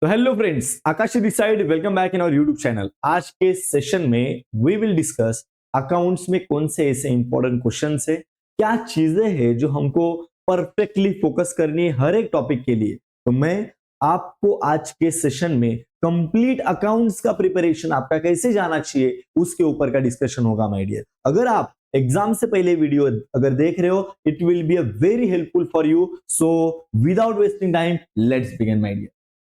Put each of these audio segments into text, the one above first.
तो hello friends, Akashi this side, welcome back in our YouTube channel. आज के session में वी विल डिस्कस अकाउंट्स में कौन से ऐसे इंपॉर्टेंट क्वेश्चन है, क्या चीजें हैं जो हमको परफेक्टली फोकस करनी है हर एक टॉपिक के लिए। तो मैं आपको आज के सेशन में कंप्लीट अकाउंट्स का प्रिपरेशन आपका कैसे जाना चाहिए उसके ऊपर का डिस्कशन होगा माय डियर। अगर आप एग्जाम से पहले वीडियो अगर देख रहे हो, it will be a very helpful for you. So without wasting time, let's begin my dear.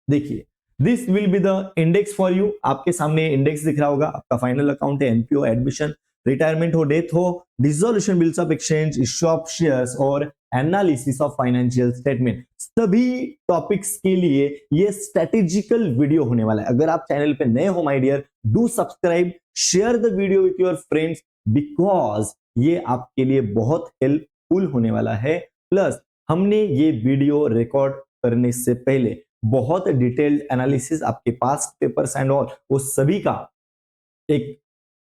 देखिए, this will be the index for you. आपके सामने इंडेक्स दिख रहा होगा, आपका फाइनल अकाउंट है, एनपीओ, एडमिशन, रिटायरमेंट हो, डेथ हो, dissolution, bills of exchange, issue of shares और एनालिसिस ऑफ फाइनेंशियल स्टेटमेंट। सभी टॉपिक्स के लिए ये स्ट्रेटेजिकल वीडियो होने वाला है। अगर आप चैनल पे नए हो my dear, do subscribe, share the video with your friends, because ये आपके लिए बहुत हेल्पफुल होने वाला है। प्लस हमने ये वीडियो रिकॉर्ड करने से पहले बहुत डिटेल्ड एनालिसिस आपके पास पेपर्स एंड ऑल वो सभी का एक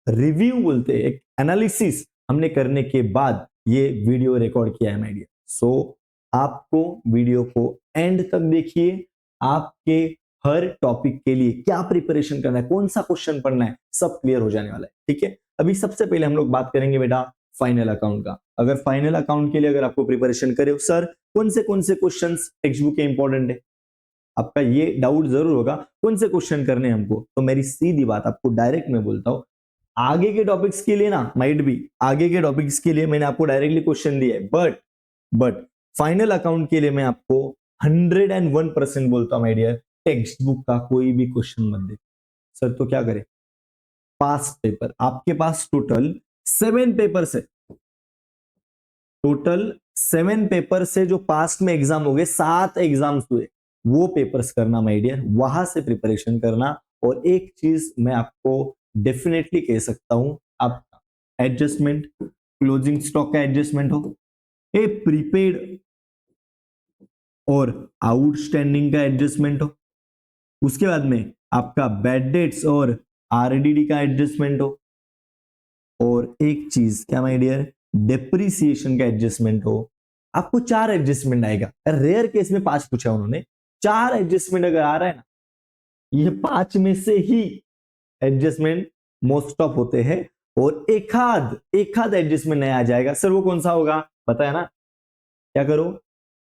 रिव्यू बोलते हैं, एक एनालिसिस हमने करने के बाद ये वीडियो रिकॉर्ड किया है माय डियर। सो आपको वीडियो को एंड तक देखिए, आपके हर टॉपिक के लिए क्या प्रिपरेशन करना है, कौन सा क्वेश्चन पढ़ना है, सब क्लियर हो जाने वाला है। ठीक है, अभी सबसे पहले हम लोग बात करेंगे बेटा फाइनल अकाउंट का। अगर फाइनल अकाउंट के लिए अगर आपको प्रिपरेशन करे सर कौन से क्वेश्चन टेक्स्ट बुक के इंपॉर्टेंट है, आपका ये डाउट जरूर होगा कौन से क्वेश्चन करने हैं हमको। तो मेरी सीधी बात आपको डायरेक्ट मैं बोलता हूं, आगे के टॉपिक्स के लिए ना, माइट भी आगे के टॉपिक्स के लिए मैंने आपको डायरेक्टली क्वेश्चन दिया है, बट फाइनल अकाउंट के लिए मैं आपको 101% बोलता हूं माय डियर, टेक्स्ट बुक का कोई भी क्वेश्चन मत दे। सर तो क्या करें? पास्ट पेपर आपके पास टोटल 7 पेपर है, टोटल 7 पेपर से जो पास्ट में एग्जाम हो गए, 7 एग्जाम्स हुए, वो पेपर्स करना माय डियर, वहां से प्रिपरेशन करना। और एक चीज मैं आपको डेफिनेटली कह सकता हूं, आपका एडजस्टमेंट, क्लोजिंग स्टॉक का एडजस्टमेंट हो, ए प्रीपेड और आउटस्टैंडिंग का एडजस्टमेंट हो, उसके बाद में आपका बैड डेट्स और आरडीडी का एडजस्टमेंट हो, और एक चीज क्या माय डियर, डेप्रिसिएशन का एडजस्टमेंट हो। आपको 4 एडजस्टमेंट आएगा, रेयर केस में 5 पूछा उन्होंने, 4 एडजस्टमेंट अगर आ रहा है ना, ये 5 में से ही एडजस्टमेंट मोस्ट ऑफ होते हैं, और एक आध एडजस्टमेंट नया आ जाएगा। सर वो कौन सा होगा पता है ना? क्या करो,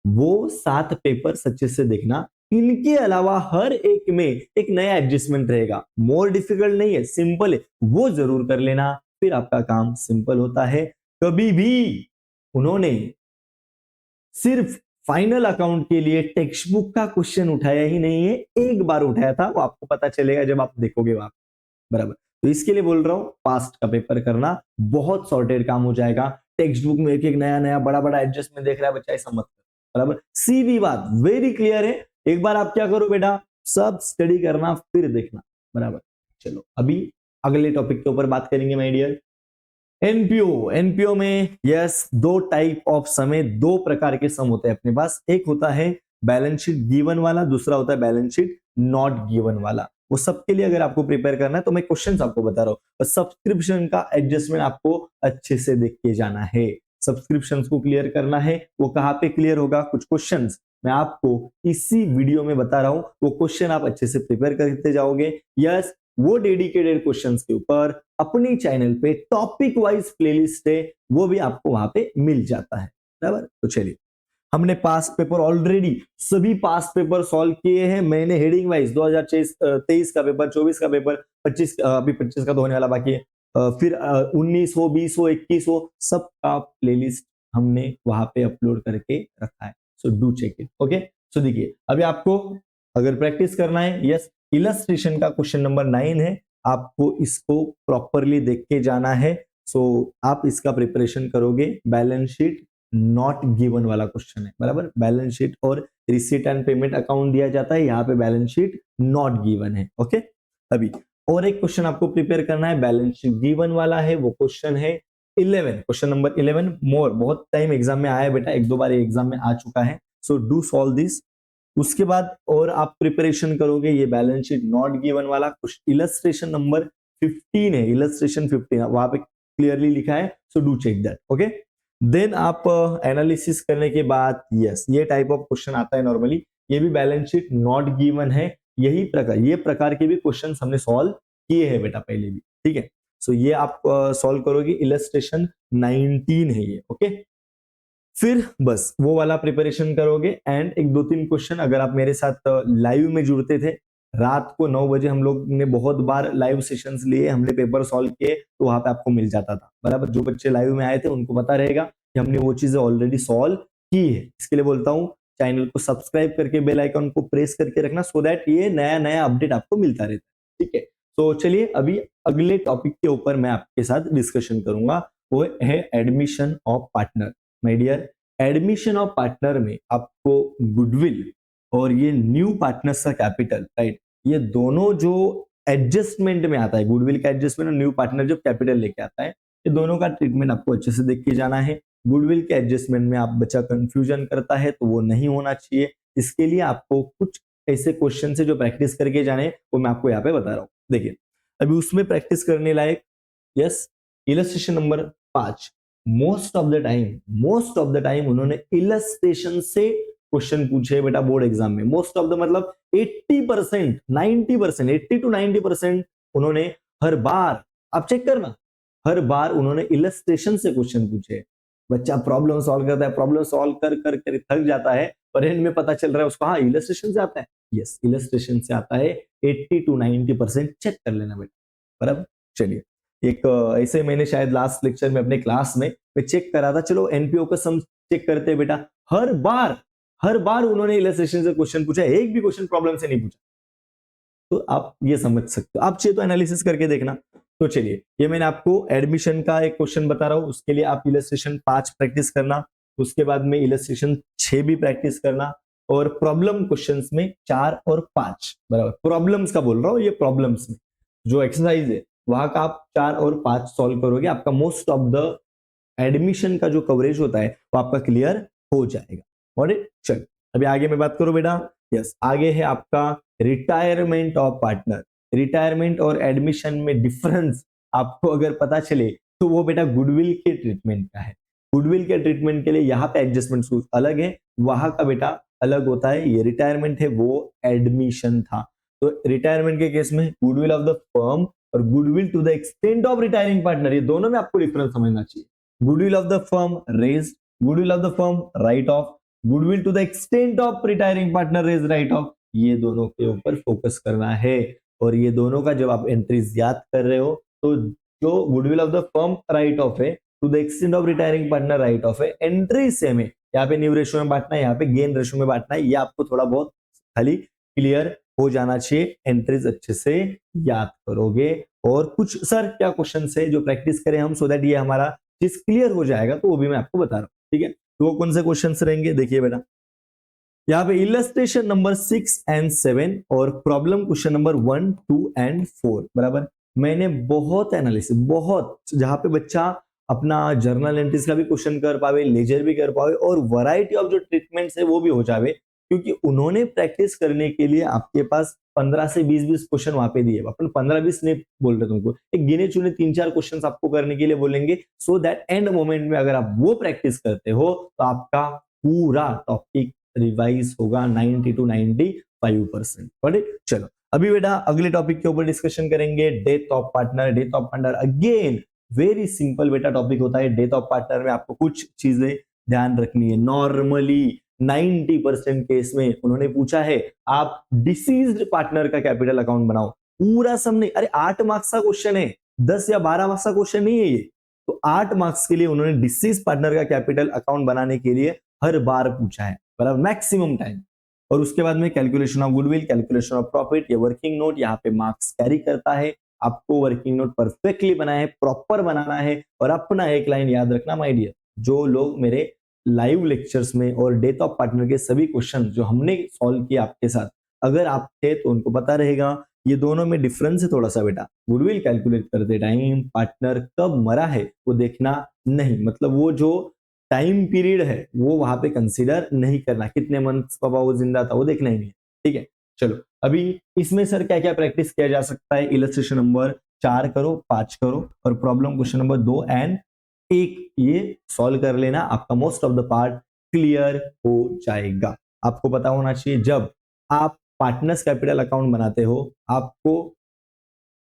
वो 7 पेपर सच्चे से देखना, इनके अलावा हर एक में एक नया एडजस्टमेंट रहेगा। मोर डिफिकल्ट नहीं है, सिंपल है, वो जरूर कर लेना, फिर आपका काम सिंपल होता है। कभी भी उन्होंने सिर्फ फाइनल अकाउंट के लिए टेक्स्ट बुक का क्वेश्चन उठाया ही नहीं है, एक बार उठाया था, वो आपको पता चलेगा जब आप देखोगे वहां, बराबर। तो इसके लिए बोल रहा हूं, पास्ट का पेपर करना, बहुत सॉर्टेड काम हो जाएगा। टेक्स्ट बुक में एक एक नया नया बड़ा बड़ा एडजस्टमेंट देख रहा है बच्चा, ऐसा मत कर, बराबर। सीधी बात, वेरी क्लियर है। एक बार आप क्या करो बेटा, सब स्टडी करना फिर देखना, बराबर। चलो अभी अगले टॉपिक के ऊपर बात करेंगे माय डियर। एनपीओ में यस, 2 टाइप ऑफ समय, 2 प्रकार के सम होते हैं अपने पास। एक होता है बैलेंस शीट गिवन वाला, दूसरा होता है बैलेंस शीट नॉट गिवन वाला। वो सबके लिए अगर आपको प्रिपेयर करना है तो मैं क्वेश्चंस आपको बता रहा हूँ, सब्सक्रिप्शन का एडजस्टमेंट आपको अच्छे से देख के जाना है, सब्सक्रिप्शन को क्लियर करना है। वो कहाँ पे क्लियर होगा, कुछ क्वेश्चंस मैं आपको इसी वीडियो में बता रहा हूं, वो क्वेश्चन आप अच्छे से प्रिपेयर करते जाओगे। यस, वो डेडिकेटेड क्वेश्चंस के ऊपर अपनी चैनल पे टॉपिक वाइज प्लेलिस्ट है, वो भी आपको वहां पे मिल जाता है, बराबर। तो चलिए, हमने पास्ट पेपर ऑलरेडी सभी पास्ट पेपर सॉल्व किए हैं। मैंने हेडिंग वाइज 2023 का पेपर, 24 का पेपर, 25 अभी 25 का तो होने वाला बाकी है, फिर 19 हो, 20 हो, 21 हो, सबका प्लेलिस्ट हमने वहां पे अपलोड करके रखा है। So do check it, okay. So देखिए, अभी आपको अगर प्रैक्टिस करना है, यस, इलस्ट्रेशन का क्वेश्चन नंबर 9 है, आपको इसको प्रॉपरली देख के जाना है। सो आप इसका प्रिपरेशन करोगे, बैलेंस शीट नॉट गिवन वाला क्वेश्चन है, बराबर। बैलेंस शीट और रिसीट एंड पेमेंट अकाउंट दिया जाता है, यहाँ पे बैलेंस शीट नॉट गिवन है, ओके। अभी और एक क्वेश्चन आपको प्रिपेयर करना है, बैलेंस शीट गिवन वाला है, वो क्वेश्चन है 11, क्वेश्चन नंबर 11 मोर, बहुत टाइम एग्जाम में आया बेटा, 1-2 बार एग्जाम में आ चुका है। So do solve this. उसके बाद और आप प्रिपरेशन करोगे ये बैलेंस शीट नॉट गिवन वाला, कुछ इलस्ट्रेशन नंबर 15 है, इलस्ट्रेशन 15 वहां पे क्लियरली लिखा है। So do check that, okay. Then आप एनालिसिस करने के बाद, यस, ये टाइप ऑफ क्वेश्चन आता है नॉर्मली, ये भी बैलेंस शीट नॉट गिवन है, यही प्रकार, ये प्रकार के भी क्वेश्चन हमने सॉल्व किए हैं बेटा पहले भी, ठीक है। सो ये आप सॉल्व करोगे, इलस्ट्रेशन 19 है ये, ओके। फिर बस वो वाला प्रिपरेशन करोगे एंड एक दो तीन क्वेश्चन, अगर आप मेरे साथ लाइव में जुड़ते थे, रात को 9 बजे हम लोग ने बहुत बार लाइव सेशंस लिए, हमने पेपर सॉल्व किए, तो वहां पे आपको मिल जाता था बराबर। जो बच्चे लाइव में आए थे उनको पता रहेगा कि हमने वो चीजें ऑलरेडी सॉल्व की है। इसके लिए बोलता हूँ चैनल को सब्सक्राइब करके बेल आइकन को प्रेस करके रखना, सो दैट ये नया नया अपडेट आपको मिलता रहता है, ठीक है। तो चलिए अभी अगले टॉपिक के ऊपर मैं आपके साथ डिस्कशन करूंगा, वो है admission of partner. My dear, admission of partner में आपको गुडविल और ये न्यू पार्टनर्स का कैपिटल, राइट, ये दोनों जो एडजस्टमेंट में आता है, गुडविल का एडजस्टमेंट और न्यू पार्टनर जो कैपिटल लेके आता है, ये दोनों का ट्रीटमेंट आपको अच्छे से देख के जाना है। गुडविल के एडजस्टमेंट में आप बच्चा कंफ्यूजन करता है तो वो नहीं होना चाहिए। इसके लिए आपको कुछ ऐसे क्वेश्चन से जो प्रैक्टिस करके जाने, वो मैं आपको यहाँ पे बता रहा हूँ। देखिए अभी उसमें प्रैक्टिस करने लायक, yes, illustration number 5, most of the time उन्होंने इलस्ट्रेशन से क्वेश्चन पूछे बेटा बोर्ड एग्जाम में। मोस्ट ऑफ द मतलब 80%, 90%, 80 to 90% उन्होंने हर बार, आप चेक करना, हर बार उन्होंने इलस्ट्रेशन से क्वेश्चन पूछे। बच्चा प्रॉब्लम सॉल्व करता है, प्रॉब्लम सॉल्व कर कर कर थक जाता है, पर एंड में पता चल रहा है उसको हाँ इलस्ट्रेशन से आता है। यस, इलस्ट्रेशन से आता है 80 to 90%, चेक कर लेना बेटा बराबर। चलिए एक ऐसे मैंने शायद लास्ट लेक्चर में अपने क्लास में मैं चेक करा था, चलो एनपीओ का सम चेक करते हैं बेटा। हर बार उन्होंने इलस्ट्रेशन से क्वेश्चन पूछा, एक भी क्वेश्चन प्रॉब्लम से नहीं पूछा। तो आप ये समझ सकते हो, आप चाहिए तो एनालिसिस करके देखना। तो चलिए ये मैंने आपको एडमिशन का एक क्वेश्चन बता रहा हूं, उसके लिए आप इलस्ट्रेशन 5 प्रैक्टिस करना, उसके बाद में इलस्ट्रेशन 6 भी प्रैक्टिस करना, और प्रॉब्लम क्वेश्चंस में 4 और 5 बराबर। प्रॉब्लम्स का बोल रहा हूं, ये प्रॉब्लम्स में जो एक्सरसाइज है वहां का आप 4 और 5 सॉल्व करोगे, आपका मोस्ट ऑफ द एडमिशन का जो कवरेज होता है वो आपका क्लियर हो जाएगा। और चल अभी आगे मैं बात करूं बेटा, यस, आगे है आपका रिटायरमेंट ऑफ पार्टनर। रिटायरमेंट और एडमिशन में डिफरेंस आपको अगर पता चले तो वो बेटा गुडविल के ट्रीटमेंट का है। गुडविल के ट्रीटमेंट के लिए यहाँ पे एडजस्टमेंट अलग है, वहां का बेटा अलग होता है। ये रिटायरमेंट है, वो एडमिशन था। तो रिटायरमेंट के केस में गुडविल ऑफ द फर्म और goodwill to the extent of retiring partner, ये दोनों में आपको डिफरेंस समझना चाहिए। Goodwill of the firm raise, goodwill of the firm write off, goodwill to the extent of retiring partner raise write off, ये दोनों के ऊपर फोकस करना है। और ये दोनों का जब आप एंट्रीज याद कर रहे हो तो जो goodwill of the firm write off है, to the extent of retiring partner write off है, एंट्री सेम है। यहाँ पे न्यू रेशो में बांटना है, यहाँ पे गेन रेशो में बांटना है, ये आपको थोड़ा बहुत खाली क्लियर हो जाना चाहिए, एंट्रीज अच्छे से याद करोगे। और कुछ सर क्या क्वेश्चन है जो प्रैक्टिस करें हम, सो दैट ये हमारा चीज क्लियर हो जाएगा, तो वो भी मैं आपको बता रहा हूँ, ठीक है। तो वो कौन से क्वेश्चन रहेंगे देखिए बेटा, यहाँ पे इलस्ट्रेशन नंबर 6 एंड 7 और प्रॉब्लम क्वेश्चन नंबर 1, 2 एंड 4 बराबर। मैंने बहुत एनालिसिस, बहुत, जहां पे बच्चा अपना जर्नल एंट्रीज का भी क्वेश्चन कर पावे, लेजर भी कर पावे, और वैरायटी ऑफ जो ट्रीटमेंट्स है वो भी हो जावे, क्योंकि उन्होंने प्रैक्टिस करने के लिए आपके पास 15 से 20 क्वेश्चन वहां पे दिए। अपन 15-20 नहीं बोल रहे तुमको, एक गिने चुने 3-4 क्वेश्चन आपको करने के लिए बोलेंगे, सो दैट एंड मोमेंट में अगर आप वो प्रैक्टिस करते हो तो आपका पूरा टॉपिक रिवाइज होगा 90 to 95%। चलो अभी बेटा अगले टॉपिक के ऊपर डिस्कशन करेंगे, death of partner. Death of partner again very simple बेटा टॉपिक होता है। डेथ ऑफ पार्टनर में आपको कुछ चीजें ध्यान रखनी है। नॉर्मली 90% केस में उन्होंने पूछा है आप डिसीज्ड पार्टनर का कैपिटल अकाउंट बनाओ। पूरा सम नहीं, अरे 8 मार्क्स का क्वेश्चन है, 10 या 12 मार्क्स का क्वेश्चन नहीं है ये। तो 8 मार्क्स के लिए उन्होंने डिसीज पार्टनर का कैपिटल अकाउंट बनाने के लिए हर बार पूछा है बराबर, मैक्सिमम टाइम। और उसके बाद में calculation of goodwill, calculation of profit, ये वर्किंग नोट यहाँ पे मार्क्स कैरी करता है। आपको वर्किंग नोट परफेक्टली बनाना है, प्रॉपर बनाना है, और अपना एक लाइन याद रखना माय डियर, जो लोग मेरे लाइव लेक्चर्स में और डेथ ऑफ पार्टनर के सभी क्वेश्चन जो हमने सॉल्व किए आपके साथ, अगर आप थे तो उनको पता रहेगा ये दोनों में डिफरेंस है थोड़ा सा बेटा। गुडविल कैलकुलेट करते टाइम पार्टनर कब मरा है वो देखना नहीं, मतलब वो जो टाइम पीरियड है वो वहां पे कंसीडर नहीं करना, कितने मंथ्स बाबा वो जिंदा था वो देखना ही नहीं, ठीक है। चलो अभी इसमें सर क्या क्या प्रैक्टिस किया जा सकता है, इलस्ट्रेशन नंबर 4 करो, 5 करो, और प्रॉब्लम क्वेश्चन नंबर 2 एंड 1 ये सॉल्व कर लेना, आपका most of the part clear हो जाएगा। आपको पता होना चाहिए जब आप पार्टनर्स कैपिटल अकाउंट बनाते हो, आपको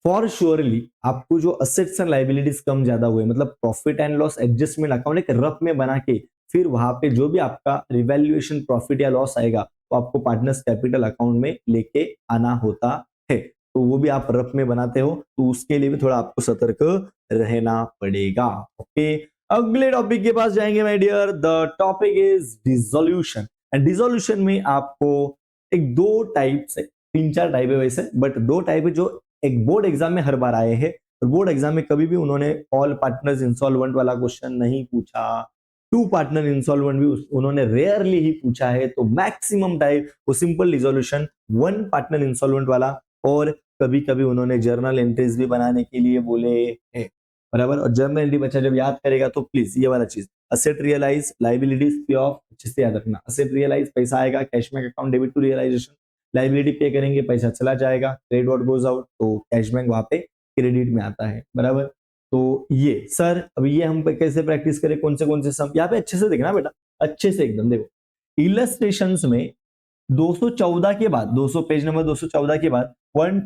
फॉर श्योरली आपको जो असेट्स एंड लाइबिलिटीज कम ज्यादा हुए, मतलब profit and loss adjustment account एक रफ में बना के फिर वहां पे जो भी आपका रिवैल्यूएशन प्रॉफिट या लॉस आएगा तो आपको पार्टनर्स कैपिटल अकाउंट में लेके आना होता है। तो वो भी आप रफ में बनाते हो, तो उसके लिए भी थोड़ा आपको सतर्क रहना पड़ेगा। ओके, अगले टॉपिक के पास जाएंगे my dear. The topic is dissolution. And dissolution में आपको एक दो टाइप से, तीन चार टाइप है वैसे, बट दो टाइप है जो एक बोर्ड एग्जाम में हर बार आए हैं। और बोर्ड एग्जाम में कभी भी उन्होंने ऑल पार्टनर्स इंसॉल्वेंट वाला क्वेश्चन नहीं पूछा, टू पार्टनर इंसॉल्वेंट भी उन्होंने रेयरली ही पूछा है। तो मैक्सिमम टाइप वो simple resolution, one partner insolvent वाला, और कभी कभी उन्होंने जर्नल एंट्रीज भी बनाने के लिए बोले हैं, बराबर। और जर्नल एंट्री बच्चा जब याद करेगा तो प्लीज ये वाला चीज, asset realise, liabilities pay off, अच्छे से याद रखना। असेट रियलाइज पैसा आएगा, cashback account debit to realisation, liability pay करेंगे पैसा चला जाएगा, क्रेडिट व्हाट गोज आउट, तो कैशबैक वहां पे क्रेडिट में आता है, बराबर। तो ये सर अभी ये हम कैसे प्रैक्टिस करें, कौन से सम, यहाँ पे अच्छे से देखना बेटा, अच्छे से एकदम देखो। इलस्ट्रेशंस में 214 के बाद, 200 पेज नंबर 214 के बाद 1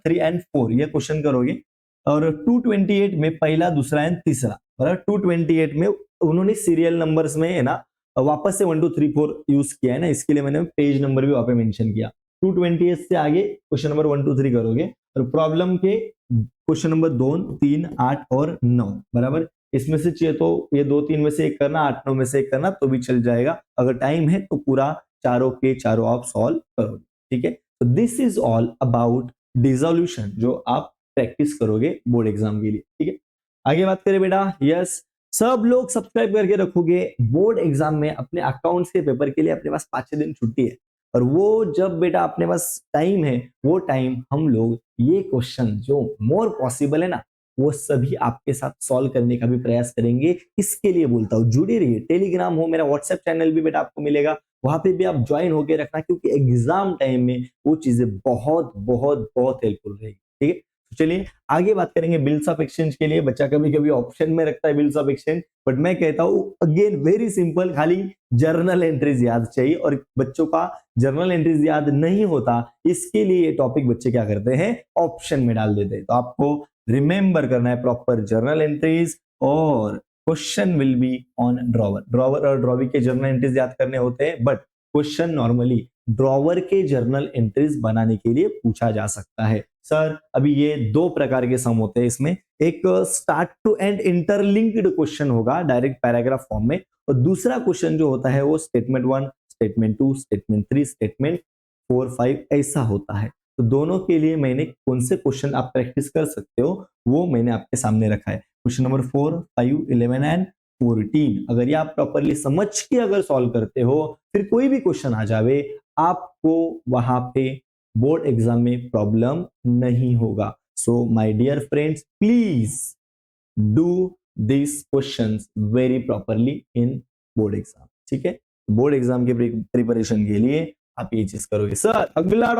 3 एंड 4 ये क्वेश्चन करोगे। और 228 में पहला, दूसरा एंड तीसरा, बराबर। 228 में उन्होंने सीरियल नंबर्स में है ना वापस से 1 2 3 4 यूज किया है ना, इसके लिए मैंने पेज नंबर भी वहां पे मेंशन किया। 228 से आगे क्वेश्चन नंबर 1 2 3 करोगे, और प्रॉब्लम के क्वेश्चन नंबर 2 3 8 और 9, बराबर। इसमें से चाहिए तो ये 2 3 में से एक करना, 8 9 में से एक करना तो भी चल जाएगा। अगर टाइम है तो पूरा चारों के चारों आप सॉल्व करोगे, ठीक है। तो this is all about dissolution जो आप प्रैक्टिस करोगे बोर्ड एग्जाम के लिए, ठीक है। आगे बात करें बेटा, यस सब लोग सब्सक्राइब करके रखोगे। बोर्ड एग्जाम में अपने अकाउंट्स के पेपर के लिए अपने पास 5-6 दिन छुट्टी है, और वो जब बेटा अपने पास टाइम है, वो टाइम हम लोग ये क्वेश्चन जो मोर पॉसिबल है ना, वो सभी आपके साथ सॉल्व करने का भी प्रयास करेंगे। इसके लिए बोलता हूँ जुड़े रहिए, टेलीग्राम हो, मेरा व्हाट्सएप चैनल भी बेटा आपको मिलेगा, वहां पे भी आप ज्वाइन होके रखना, क्योंकि एग्जाम टाइम में वो चीजें बहुत बहुत बहुत हेल्पफुल रहेगी, ठीक है। तो चलिए आगे बात करेंगे बिल्स ऑफ एक्सचेंज के लिए। बच्चा कभी कभी ऑप्शन में रखता है बिल्स ऑफ एक्सचेंज, बट मैं कहता हूं अगेन वेरी सिंपल, खाली जर्नल एंट्रीज याद चाहिए, और बच्चों का जर्नल एंट्रीज याद नहीं होता, इसके लिए ये टॉपिक बच्चे क्या करते हैं, ऑप्शन में डाल देते हैं। तो आपको रिमेंबर करना है प्रॉपर जर्नल एंट्रीज, और question will be on drawer. Drawer और ड्रॉवी के जर्नल एंट्रीज याद करने होते हैं, बट क्वेश्चन नॉर्मली ड्रॉवर के जर्नल एंट्रीज बनाने के लिए पूछा जा सकता है। सर अभी ये दो प्रकार के सम होते हैं इसमें, एक start to end interlinked question होगा डायरेक्ट पैराग्राफ फॉर्म में, और दूसरा क्वेश्चन जो होता है वो स्टेटमेंट 1, स्टेटमेंट 2, स्टेटमेंट 3, स्टेटमेंट 4 5 ऐसा होता है। तो दोनों के लिए मैंने कौन से क्वेश्चन आप प्रैक्टिस कर सकते हो वो मैंने आपके सामने रखा है। क्वेश्चन नंबर 4 5 11 एंड 14, अगर ये आप प्रॉपरली समझ के अगर सॉल्व करते हो, फिर कोई भी क्वेश्चन आ जावे आपको वहां पे बोर्ड एग्जाम में प्रॉब्लम नहीं होगा। So my dear friends, please do this questions very properly in board exam, ठीक है। बोर्ड एग्जाम के प्रिपरेशन के लिए आप ये चीज करोगे। सर अगला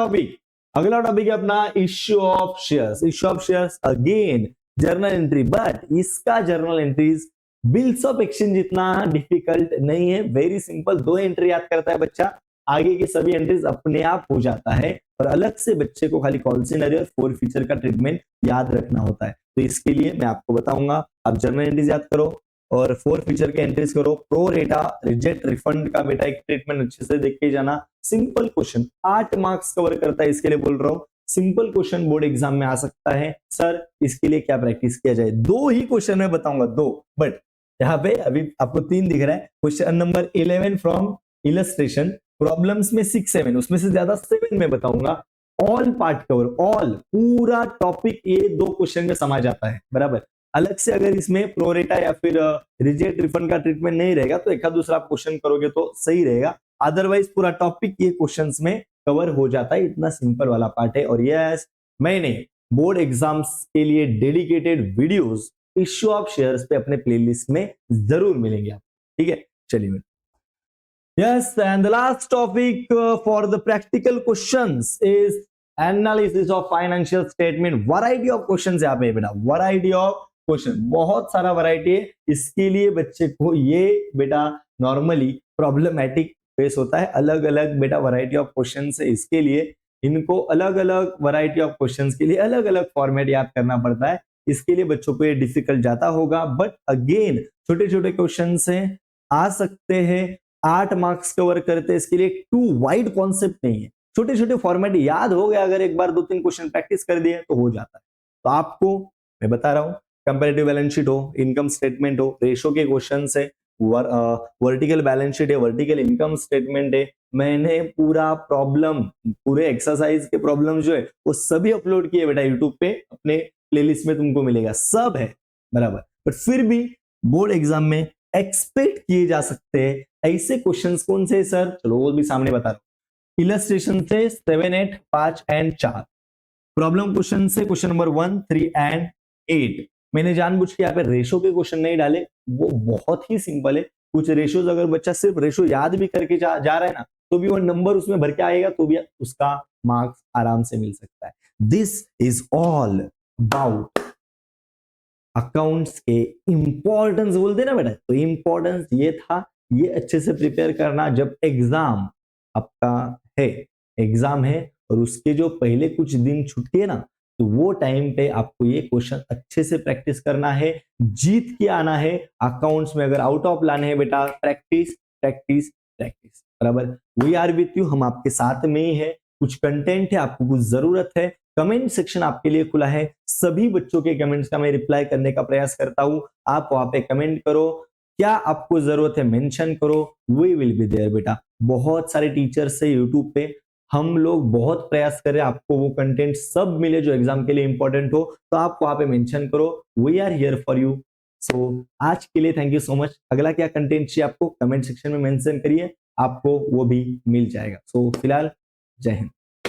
टॉपिक है अपना issue of shares. Issue of shares again journal entry, but इसका journal entries bills of exchange इतना डिफिकल्ट नहीं है, वेरी सिंपल। 2 एंट्री याद करता है बच्चा, आगे के सभी एंट्रीज अपने आप हो जाता है, और अलग से बच्चे को खाली कॉन्सिनरी और 4 फीचर का ट्रीटमेंट याद रखना होता है। तो इसके लिए मैं आपको बताऊंगा, आप जर्नल एंट्रीज याद करो और 4 फीचर के एंट्रीज करो। प्रो रेटा रिजेक्ट रिफंड का बेटा एक ट्रीटमेंट अच्छे से देख के जाना। सिंपल क्वेश्चन 8 मार्क्स कवर करता है, इसके लिए बोल रहा हूँ सिंपल क्वेश्चन बोर्ड एग्जाम में आ सकता है। सर इसके लिए क्या प्रैक्टिस किया जाए, 2 ही क्वेश्चन मैं बताऊंगा, 2, बट यहाँ पे अभी आपको 3 दिख रहा है। Question number 11 from illustration, problems में 6 7, उसमें से ज्यादा 7 में बताऊंगा। ऑल पार्ट कवर, ऑल पूरा टॉपिक ये 2 क्वेश्चन में समा जाता है, बराबर। अलग से अगर इसमें प्रोरेटा या फिर रिजेक्ट रिफंड का ट्रीटमेंट नहीं रहेगा तो एक दूसरा क्वेश्चन करोगे तो सही रहेगा, अदरवाइज पूरा टॉपिक ये क्वेश्चंस में कवर हो जाता है। इतना सिंपल वाला पार्ट है। और यस, मैंने बोर्ड एग्जाम्स के लिए dedicated videos issue of shares पे अपने प्लेलिस्ट में जरूर मिलेंगे आप, ठीक है। चलिए yes, and the last topic for the practical questions is analysis of financial statement। variety of questions यहाँ पे बेटा, variety of question, बहुत सारा variety है। इसके लिए बच्चे को ये बेटा नॉर्मली प्रॉब्लमेटिक फेस होता है। अलग अलग बेटा वैरायटी ऑफ क्वेश्चन है, इसके लिए इनको अलग अलग वैरायटी ऑफ क्वेश्चंस के लिए अलग अलग फॉर्मेट याद करना पड़ता है। इसके लिए बच्चों को ये डिफिकल्ट जाता होगा, बट अगेन छोटे छोटे क्वेश्चन हैं, आ सकते हैं, 8 मार्क्स कवर करते हैं। इसके लिए टू वाइड कॉन्सेप्ट नहीं है, छोटे छोटे फॉर्मेट याद हो गया, अगर एक बार 2-3 क्वेश्चन प्रैक्टिस कर दिए तो हो जाता है। तो आपको मैं बता रहा हूं, कंपैरेटिव बैलेंस शीट हो, इनकम स्टेटमेंट हो, रेशो के क्वेश्चन है, वर्टिकल बैलेंस शीट है, वर्टिकल इनकम स्टेटमेंट है, मैंने पूरा प्रॉब्लम, पूरे एक्सरसाइज के प्रॉब्लम जो है वो सभी अपलोड किए बेटा यूट्यूब पे, अपने प्लेलिस्ट में तुमको मिलेगा, सब है बराबर। बट फिर भी बोर्ड एग्जाम में एक्सपेक्ट किए जा सकते हैं ऐसे क्वेश्चंस कौन से सर, चलो वो भी सामने बता रहा हूं। इलस्ट्रेशन से 7, 8, 5 एंड 4, प्रॉब्लम क्वेश्चन से क्वेश्चन नंबर 1, 3 एंड 8। मैंने जानबूझ के यहाँ पे रेशो के क्वेश्चन नहीं डाले, वो बहुत ही सिंपल है। कुछ रेशोज अगर बच्चा सिर्फ रेशो याद भी करके जा रहा है ना, तो भी वो नंबर उसमें भर के आएगा, तो भी उसका मार्क्स आराम से मिल सकता है। This is all about accounts के इंपॉर्टेंस बोलते ना बेटा, तो इंपॉर्टेंस ये था, ये अच्छे से प्रिपेयर करना। जब एग्जाम आपका है, एग्जाम है और उसके जो पहले कुछ दिन छुट्टी है ना, तो वो टाइम पे आपको ये क्वेश्चन अच्छे से प्रैक्टिस करना है, जीत के आना है। अकाउंट्स में अगर आउट ऑफ लाने हैं बेटा, प्रैक्टिस प्रैक्टिस प्रैक्टिस, बराबर। वी आर विथ यू, हम आपके साथ में ही है। कुछ कंटेंट है, आपको कुछ जरूरत है, कमेंट सेक्शन आपके लिए खुला है, सभी बच्चों के कमेंट्स का मैं रिप्लाई करने का प्रयास करता हूं। आप वहां पे कमेंट करो, क्या आपको जरूरत है मेंशन करो, वी विल बी देयर बेटा। बहुत सारे टीचर्स है यूट्यूब पे, हम लोग बहुत प्रयास करें आपको वो कंटेंट सब मिले जो एग्जाम के लिए इंपॉर्टेंट हो, तो आप वहां पे मेंशन करो, we are here for you. So आज के लिए थैंक यू सो मच। अगला क्या कंटेंट चाहिए आपको, कमेंट सेक्शन में मेंशन करिए, आपको वो भी मिल जाएगा। सो फिलहाल जय हिंद।